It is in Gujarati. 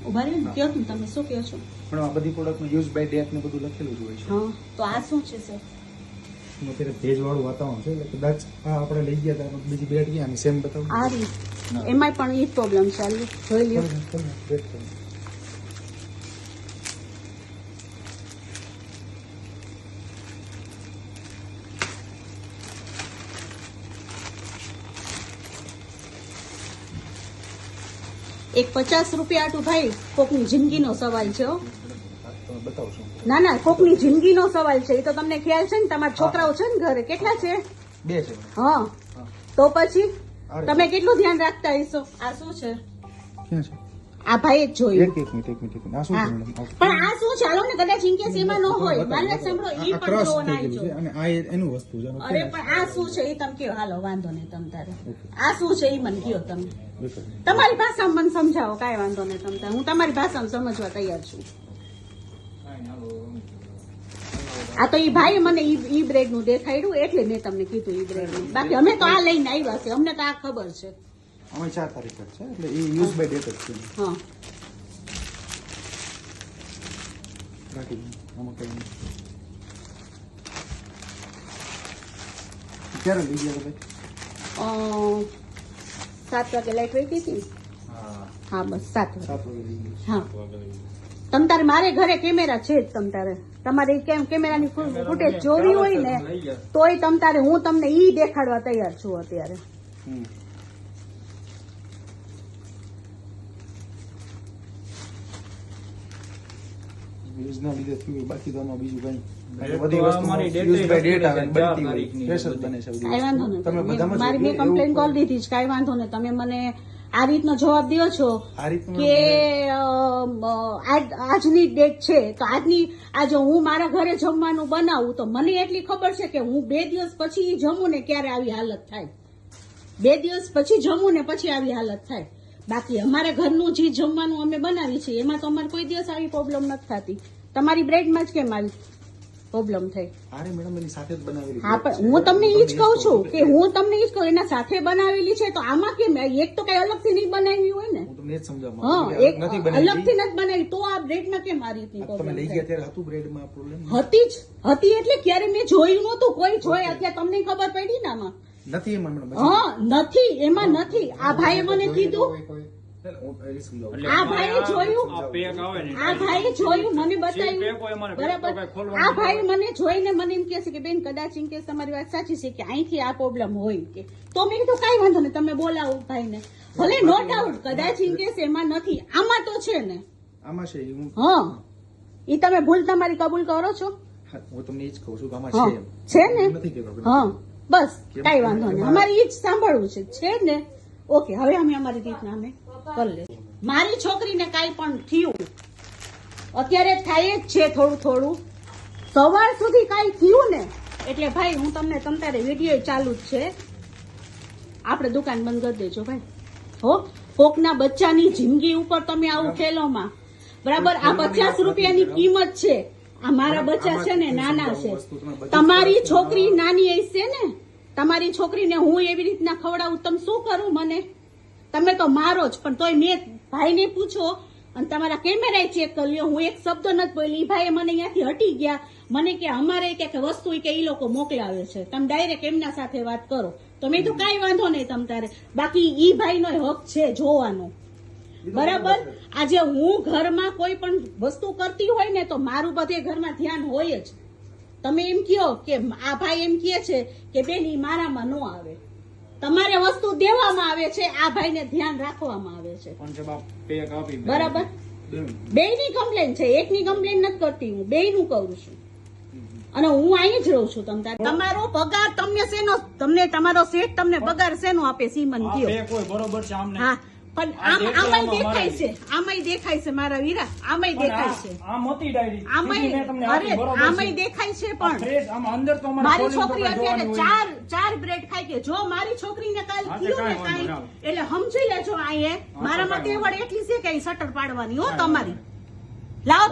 ઉભા રહીને કયો તમે શું કહો છો? પણ આ બધી પ્રોડક્ટમાં યુઝ બાય ડેટ ને બધું લખેલું જ હોય છે. હા, તો આ શું છે સર? અત્યારે ભેજવાળું વાતાવરણ છે એટલે કદાચ આ આપણે લઈ ગયા હતા બીજી બેટ ક્યાં સેમ બતાવું આ રીત એમાંય પણ એ પ્રોબ્લેમ છે. જોઈ લ્યો. એક 50 રૂપિયા આટું ભાઈ કોકની જિંદગીનો સવાલ છે. બતાવશો? ના ના, કોકની જિંદગીનો સવાલ છે. એ તો તમને ખ્યાલ છે ને? તમારા છોકરાઓ છે ને ઘરે? કેટલા છે? 2 છે. હા, તો પછી તમે કેટલું ધ્યાન રાખતા હશો? આ શું છે? ક્યાં છે? આ ભાઈ જ જોયું. એક મિનિટ. આ શું છે મેડમ? પણ આ શું? ચાલો ને, કદાચ ઇનકેસ એમાં ન હોય. મારે સાંભળો, ઈ પણ ક્રોસ જોવો ના થઈ ગયું છે અને આ એનું વસ્તુ છે. અરે પણ આ શું છે એ તમે કયો. હાલો વાંધો નહીં. તમ તારે આ શું છે એ મને કયો. તમે તમારી ભાષામાં મને સમજાવો. કાંઈ વાંધો નહીં. તમ તારે હું તમારી ભાષામાં સમજવા તૈયાર છું. આ તો ઈ ભાઈ મને ઈ બ્રેડ નું દેખાડ્યું એટલે મેં તમને કીધું ઈ બ્રેડ નું. બાકી અમે તો આ લઈને આવ્યા છે, અમને તો આ ખબર છે. અમે 4 તારીખ છે એટલે એ યુઝ બાય ડેટ જ છે. હા, બાકી આમાં કઈ નહીં. ક્યારે લઈ ગયા ભાઈ? 7 વાગે લાઈટ વહી ગઈ હતી. હા બસ 7 વાગે. 7 વાગે લઈ ગયા. હા, તમ તારે મારે ઘરે કેમેરા છે જ. તમ તારે તમારે કેમેરાની ફૂટેજ જોવી હોય ને તોય તમ તારે હું તમને ઈ દેખાડવા તૈયાર છું અત્યારે. યુઝના લીધે થયું. બાકી તો આમાં બીજું કઈ બધી વસ્તુ યુઝ બાય ડેટ આવે બનતી હોય ફ્રેશ જ બને છે. કાંઈ વાંધો નહીં. તમે બધામાં મારી મેં કમ્પ્લેન કરી દીધી છે. કાંઈ વાંધો નહીં. તમે મને આ રીતનો જવાબ દો છો કે આજની ડેટ છે તો આજે હું મારા ઘરે જમવાનું બનાવું તો મને એટલી ખબર છે કે હું 2 દિવસ પછી જમું ને ક્યારે આવી હાલત થાય. 2 દિવસ પછી જમું ને પછી આવી હાલત થાય. બાકી અમારા ઘરનું જે જમવાનું અમે બનાવી છીએ એમાં તો અમારે કોઈ દિવસ આવી પ્રોબ્લેમ નથી થતી. તમારી બ્રેડમાં જ કેમ આવી પ્રોબ્લેમ થઈ? અરે મેડમ એની સાથે જ બનાવેલી. હા, પણ હું તમને એ જ કહું છું કે એના સાથે બનાવેલી છે તો આમાં કેમ એક તો કઈ અલગથી નહીં બનાવી હોય ને? હું તમને એ જ સમજાવવા હા, માંગુ છું. એક નથી બનાવી. અલગથી નથી બનાવી તો આ બ્રેડમાં કેમ આ રીતની તમે પ્રોબ્લેમ લઈ થઈ? ગયા ત્યારે હતું બ્રેડમાં પ્રોબ્લેમ? હતી એટલે ક્યારે મેં જોયું નહોતું. કોઈ જોયે અત્યારે તમને ખબર પડી ને આમાં? નથી એમાં મેડમ. હા, નથી એમાં નથી. આ ભાઈએ મને કીધું. આ ભાઈએ જોયું મને બતાવ્યું બરાબર. આ ભાઈ મને જોઈને મને એમ કહે છે કે બેન કદાચ એમ કે તમારી વાત સાચી છે કે અહીંથી આ પ્રોબ્લેમ હોય કે તો મેં કીધું કાંઈ વાંધો નહીં તમે બોલાવો ભાઈને. ભલે નો ડાઉટ કદાચ એમ કે એમાં નથી આમાં તો છે ને. આમાં છે. હા, એ તમે ભૂલ તમારી કબૂલ કરો છો? હું તમને એ જ કહું છું કે આમાં છે ને. નથી કહેતો. હા બસ કાંઈ વાંધો નહીં. અમારે એ જ સાંભળવું છે ને. ઓકે, હવે અમે અમારી રીતના અમે કરી લે. મારી છોકરીને કાંઈ પણ થયું અત્યારે થાય જ છે થોડું સવાર સુધી કાંઈ થયું ને એટલે ભાઈ હું તમને તમારે વિડીયો ચાલુ જ છે. આપણે દુકાન બંધ કરી દેજો ભાઈ. હો, કોકના બચ્ચાની જિંદગી ઉપર તમે આવું ખેલોમાં બરાબર. આ 50 રૂપિયાની કિંમત છે. આ મારા બચ્ચા છે ને નાના છે. તમારી છોકરી નાની હશે ને. તમારી છોકરીને હું એવી રીતના ખવડાવું તમે શું કરું? મને તમે તો મારો જ. પણ તોય મેં ભાઈને પૂછો અને તમારા કેમેરા ચેક કરી લ્યો. હું એક શબ્દ નથી બોલી. ભાઈ મને અહીંયાથી હટી ગયા. મને કે અમારે કે વસ્તુ કે એ લોકો મોકલાવે છે. તમે ડાયરેક્ટ એમના સાથે વાત કરો. તો મેં તો કાંઈ વાંધો નહીં તમ તારે. બાકી ઈ ભાઈનો હક છે જોવાનો બરાબર. આજે હું ઘરમાં કોઈ પણ વસ્તુ કરતી હોય ને તો મારું બધે ઘરમાં ધ્યાન હોય જ. તમે એમ કયો કે આ ભાઈ એમ કહે છે કે બેન ઈ મારામાં ન આવે. તમારે વસ્તુ દેવામાં આવે છે, આ ભાઈને ધ્યાન રાખવામાં આવે છે બરાબર. બેયની કમ્પ્લેન છે, એકની કમ્પ્લેન નથી કરતી હું, બેયનું કરું છું. અને હું અહીં જ રહું છું. તમારો પગાર તમને તમારો શેઠ તમને પગાર શેનો આપે સીમન કયો? હા, પણ આમાંય દેખાય છે, આમાંય દેખાય છે મારા વીરા, આમાંય દેખાય છે, આમાંય દેખાય છે. પણ મારી છોકરી અત્યારે 4 બ્રેડ ખાય કે જો મારી છોકરીને કાલ થયું ને કાંઈ એટલે સમજી લેજો. અહીંયા મારામાં તેવડ એટલી છે કે શટર પાડવાની હો તમારી. લાવો.